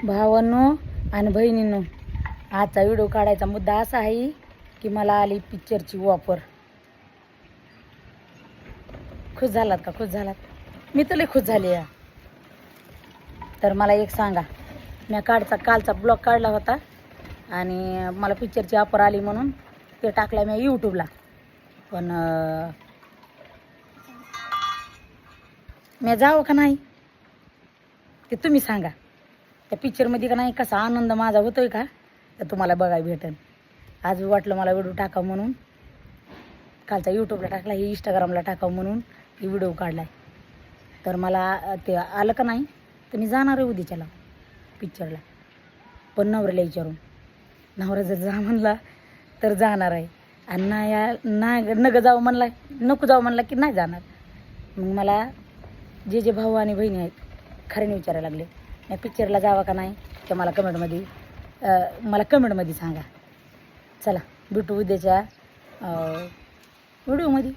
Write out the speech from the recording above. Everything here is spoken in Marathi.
भावांनो आणि बहिणींनो, आजचा व्हिडिओ काढायचा मुद्दा असा आहे की मला आली पिक्चरची ऑफर. खुश झालात का? खुश झालात? मी तर लई खुश झाली आहे. तर मला एक सांगा, मी कालचा ब्लॉग काढला होता आणि मला पिक्चरची ऑफर आली म्हणून ते टाकला मी यूट्यूबला. पण मी जावं का नाही ते तुम्ही सांगा. त्या पिक्चरमध्ये का नाही कसा आनंद माझा होतोय का तर तुम्हाला बघायला भेटेल. आज वाटलं मला व्हिडिओ टाकावं म्हणून कालचा यूट्यूबला टाकला, ही इंस्टाग्रामला टाकावं म्हणून ही व्हिडिओ काढला. तर मला ते आलं का नाही तर मी जाणार आहे उद्याच्याला पिक्चरला. पण नवऱ्याला विचारून, नवरा जर जा म्हणला तर जाणार आहे आणि नाही नग जाऊ म्हणला, नको जाऊ म्हणला की नाही जाणार. मग मला जे भाऊ आणि बहिणी आहेत खऱ्याने विचारायला लागले मी पिक्चरला जावा का नाही तर मला कमेंटमध्ये सांगा. चला भेटू उद्याच्या व्हिडिओमध्ये.